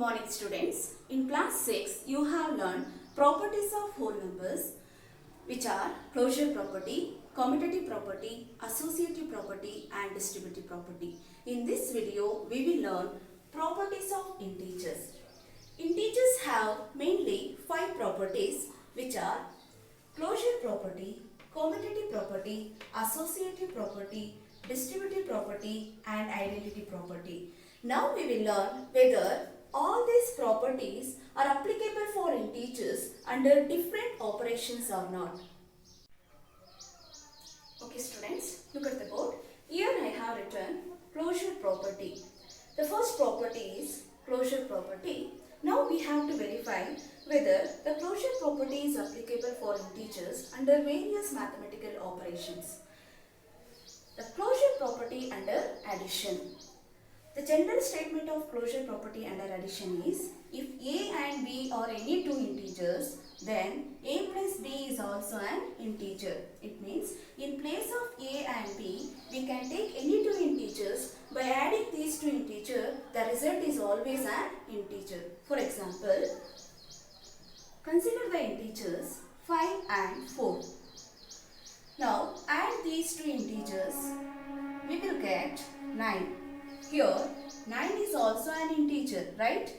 morning students. In class 6 you have learned properties of whole numbers which are closure property, commutative property, associative property and distributive property. In this video we will learn properties of integers. Integers have mainly 5 properties which are closure property, commutative property, associative property, distributive property and identity property. Now we will learn whether all these properties are applicable for integers under different operations or not. Okay students, look at the board. Here I have written closure property. The first property is closure property. Now we have to verify whether the closure property is applicable for integers under various mathematical operations. The closure property under addition. The general statement of closure property under addition is, if A and B are any two integers, then A plus B is also an integer. It means in place of A and B, we can take any two integers. By adding these two integers, the result is always an integer. For example, consider the integers 5 and 4. Now add these two integers, we will get 9. Here 9 is also an integer, right?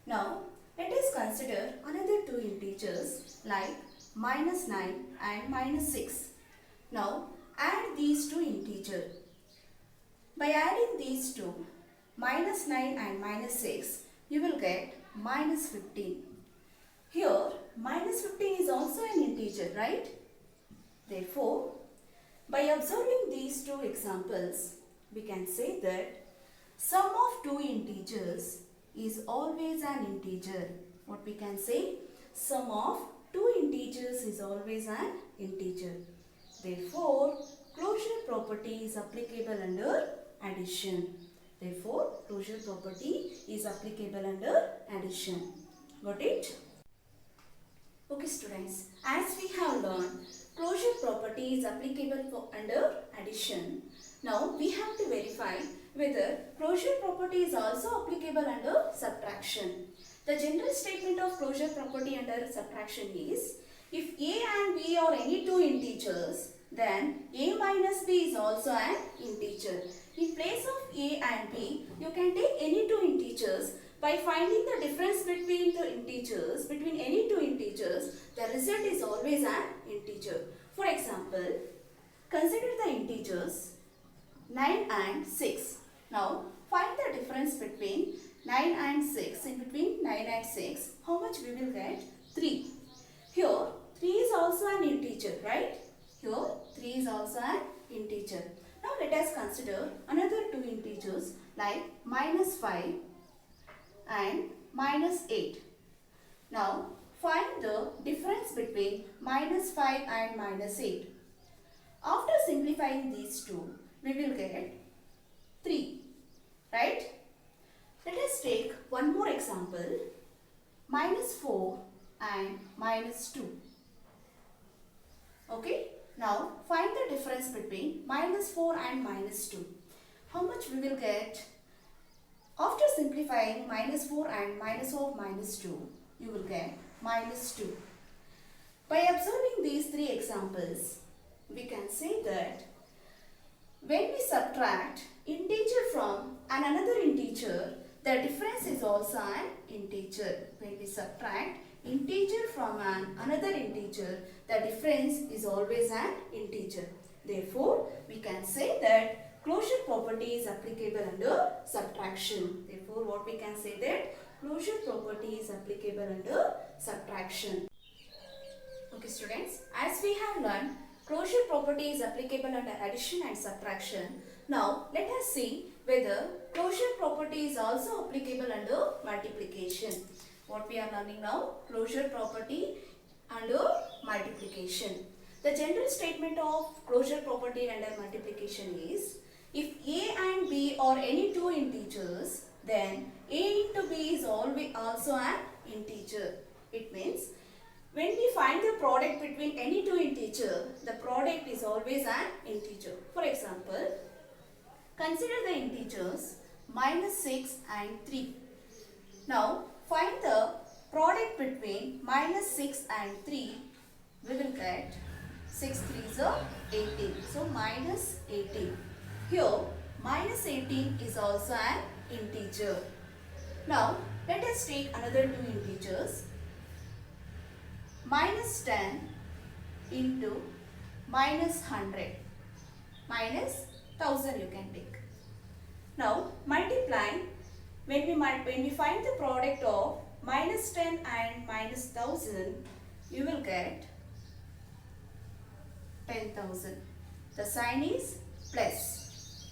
Now let us consider another two integers like minus 9 and minus 6. Now add these two integers. By adding these two, minus 9 and minus 6, you will get minus 15. Here minus 15 is also an integer, right? Therefore, by observing these two examples, we can say that sum of two integers is always an integer. What we can say? Sum of two integers is always an integer. Therefore, closure property is applicable under addition. Therefore, closure property is applicable under addition. Got it? Okay students, as we have learned, closure property is applicable under addition. Now we have to verify whether closure property is also applicable under subtraction. The general statement of closure property under subtraction is, if A and B are any two integers, then A minus B is also an integer. In place of A and B, you can take any two integers. By finding the difference between the integers, between any two integers, the result is always an integer. For example, consider the integers 9 and 6. Now, find the difference between 9 and 6. In between 9 and 6, how much we will get? 3. Here, 3 is also an integer, right? Here, 3 is also an integer. Now, let us consider another two integers like minus 5 and minus 8. Now, find the difference between minus 5 and minus 8. After simplifying these two, we will get 3, right? Let us take one more example, minus 4 and minus 2. Okay, now find the difference between minus 4 and minus 2. How much we will get? After simplifying minus 4 and minus of minus 2, you will get minus 2. By observing these three examples, we can say that when we subtract integer from another integer, the difference is also an integer. When we subtract integer from another integer, the difference is always an integer. Therefore, we can say that closure property is applicable under subtraction. Therefore, what we can say that closure property is applicable under subtraction. Okay students, as we have learned, closure property is applicable under addition and subtraction. Now, let us see whether closure property is also applicable under multiplication. What we are learning now? Closure property under multiplication. The general statement of closure property under multiplication is, if A and B are any two integers, then A into B is always also an integer. It means when we find the product between any two integers, the product is always an integer. For example, consider the integers minus 6 and 3. Now find the product between minus 6 and 3. We will get 6 3s are 18. So minus 18. Here minus 18 is also an integer. Now let us take another two integers. Minus 10 into minus 100. Minus 1000 you can take. Now multiplying, when we find the product of minus 10 and minus 1000, you will get 10,000. The sign is plus.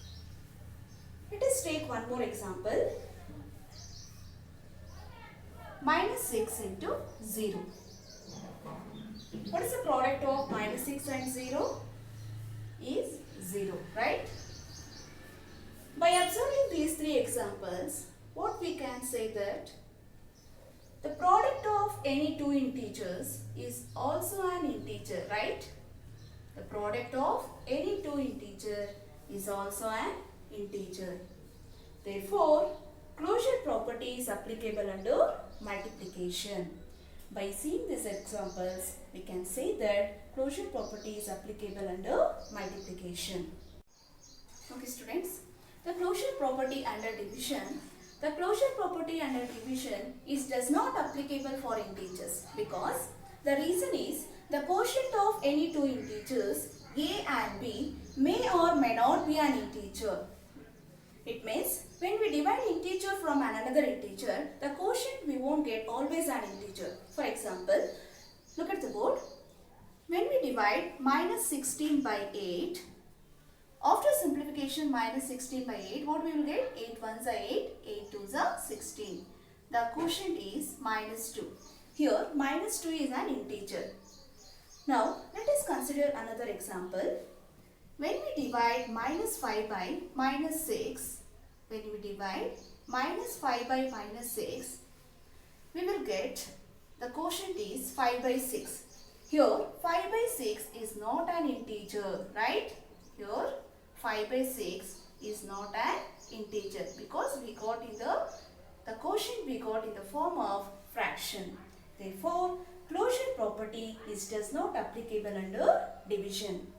Let us take one more example. Minus 6 into 0. What is the product of minus 6 and 0? Is 0, right? By observing these three examples, what we can say that the product of any two integers is also an integer, right? The product of any two integer is also an integer. Therefore, closure property is applicable under multiplication. By seeing these examples, we can say that closure property is applicable under multiplication. Okay students, the closure property under division. The closure property under division does not applicable for integers because the reason is the quotient of any two integers a and b may or may not be an integer. It means when we divide integer from another integer, the quotient we won't get always an integer. For example, look at the board. When we divide minus 16 by 8, after simplification minus 16 by 8, what we will get? 8 ones are 8, 8 twos are 16. The quotient is minus 2. Here minus 2 is an integer. Now let us consider another example. When we divide minus 5 by minus 6, when we divide minus 5 by minus 6, we will get the quotient is 5 by 6. Here 5 by 6 is not an integer, right? Here 5 by 6 is not an integer because we got in the quotient we got in the form of fraction. Therefore, closure property does not applicable under division.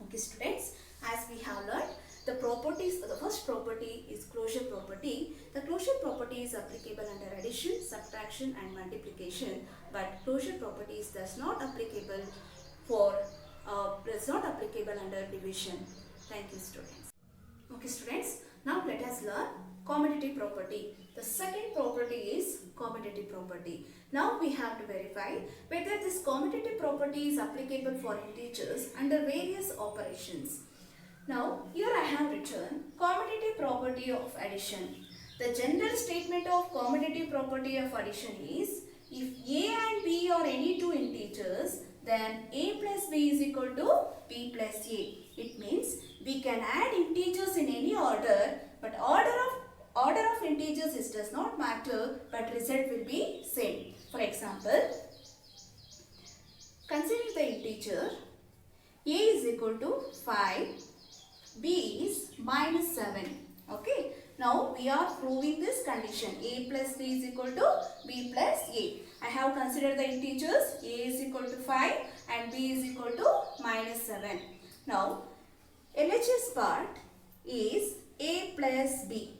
Okay students, as we have learned, the first property is closure property. The closure property is applicable under addition, subtraction and multiplication, but closure properties does not applicable under division. Thank you students. Okay students, now let us learn commutative property. The second property is commutative property. Now we have to verify whether this commutative property is applicable for integers under various operations. Now here I have written commutative property of addition. The general statement of commutative property of addition is if a and b are any two integers, then a plus b is equal to b plus a. It means we can add integers in any order, but order of integers does not matter, but result will be same. For example, consider the integer a is equal to 5, b is minus 7. Okay. Now we are proving this condition a plus b is equal to b plus a. I have considered the integers a is equal to 5 and b is equal to minus 7. Now LHS part is a plus b.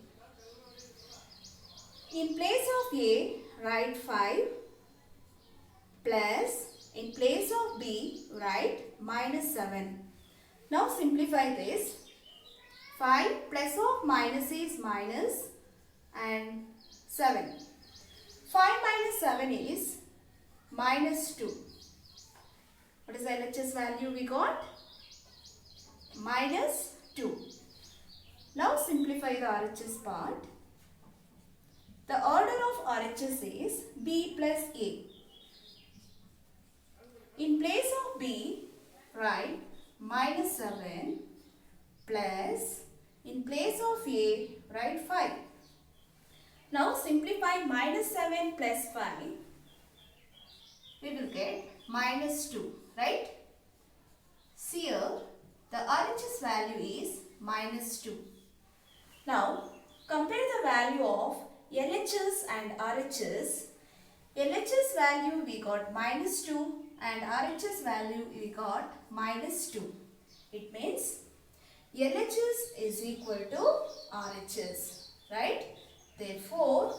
In place of a, write 5 plus, in place of b, write minus 7. Now simplify this. 5 plus of minus is minus and 7. 5 minus 7 is minus 2. What is the LHS value we got? Minus 2. Now simplify the RHS part. The order of RHS is b plus a. In place of b, write minus 7 plus, in place of a, write 5. Now simplify minus 7 plus 5. We will get minus 2, right? See here, the RHS value is minus 2. Now compare the value of LHS and RHS. LHS value we got -2 and RHS value we got -2. It means LHS is equal to RHS, right? Therefore,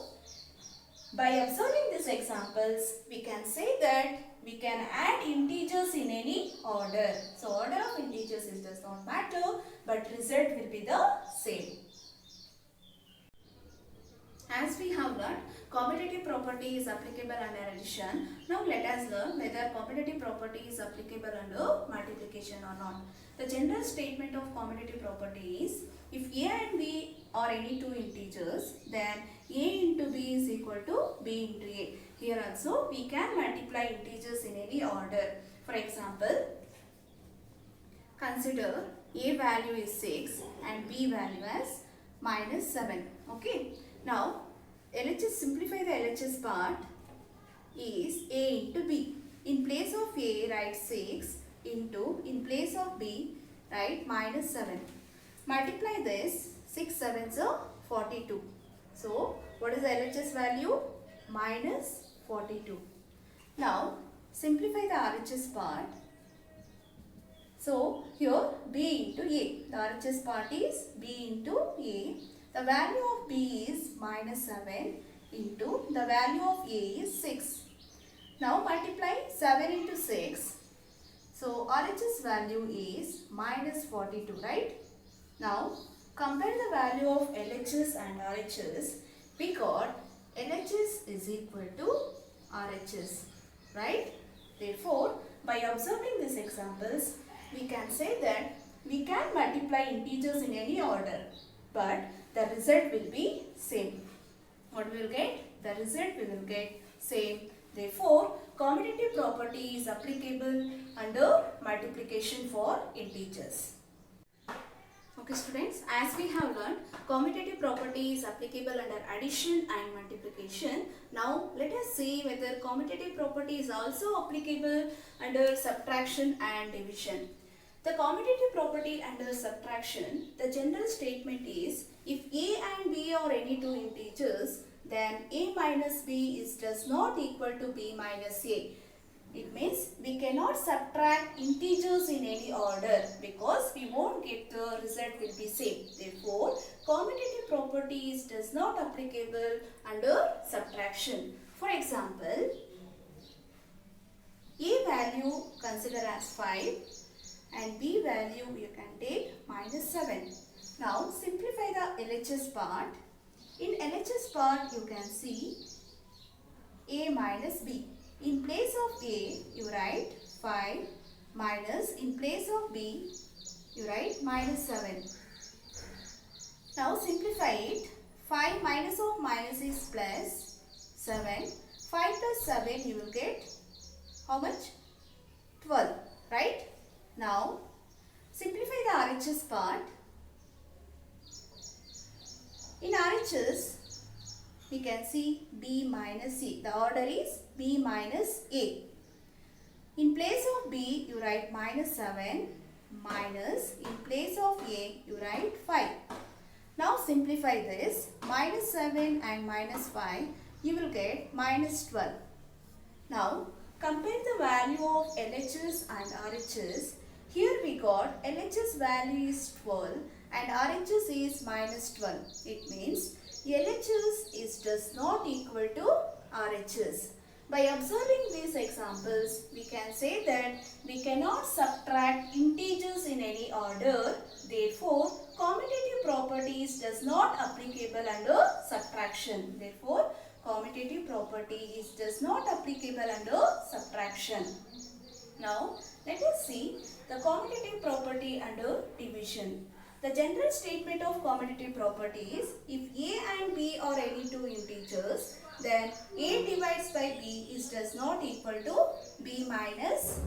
by observing these examples, we can say that we can add integers in any order. So, order of integers does not matter, but result will be the same. As we have learned, commutative property is applicable under addition. Now let us learn whether commutative property is applicable under multiplication or not. The general statement of commutative property is, if a and b are any two integers, then a into b is equal to b into a. Here also we can multiply integers in any order. For example, consider a value is 6 and b value as -7. Okay. Now, LHS, simplify the LHS part is a into b. In place of a, write 6 into, in place of b, write -7. Multiply this, 6 sevens are 42. So, what is the LHS value? -42. Now, simplify the RHS part. So, here b into a. The RHS part is b into a. The value of b is -7 into the value of a is 6. Now multiply 7 into 6. So RHS value is -42, right? Now compare the value of LHS and RHS. We got LHS is equal to RHS, right? Therefore, by observing these examples, we can say that we can multiply integers in any order, but the result will be same. What we will get? The result we will get same. Therefore, commutative property is applicable under multiplication for integers. Okay students, as we have learned, commutative property is applicable under addition and multiplication. Now let us see whether commutative property is also applicable under subtraction and division. The commutative property under subtraction, the general statement is, if a and b are any two integers, then a minus b does not equal to b minus a. It means we cannot subtract integers in any order because we won't get the result will be same. Therefore, commutative properties does not applicable under subtraction. For example, a value consider as 5 and b value you can take -7. Now simplify the LHS part. In LHS part you can see a minus b. In place of a you write 5 minus, in place of b you write -7. Now simplify it. 5 minus of minus is plus 7. 5 plus 7 you will get how much? 12, right? Now simplify the RHS part. In RHS we can see b minus c. The order is b minus a. In place of b you write -7 minus, in place of a you write 5. Now simplify this. -7 and -5 you will get -12. Now compare the value of LHS and RHS. Here we got LHS value is 12 and RHS is -12. It means LHS does not equal to RHS. By observing these examples, we can say that we cannot subtract integers in any order. Therefore, commutative properties does not applicable under subtraction. Therefore, commutative property does not applicable under subtraction. Now, let us see the commutative property under division. The general statement of commutative property is, if a and b are any two integers, then a divides by b does not equal to b minus.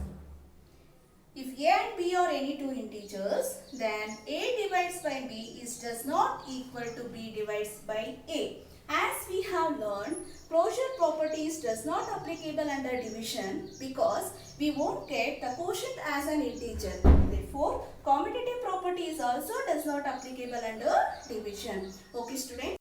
If a and b are any two integers, then a divides by b does not equal to b divides by a. As we have learned, closure properties does not applicable under division because we won't get the quotient as an integer. Therefore, commutative properties also does not applicable under division. Okay students.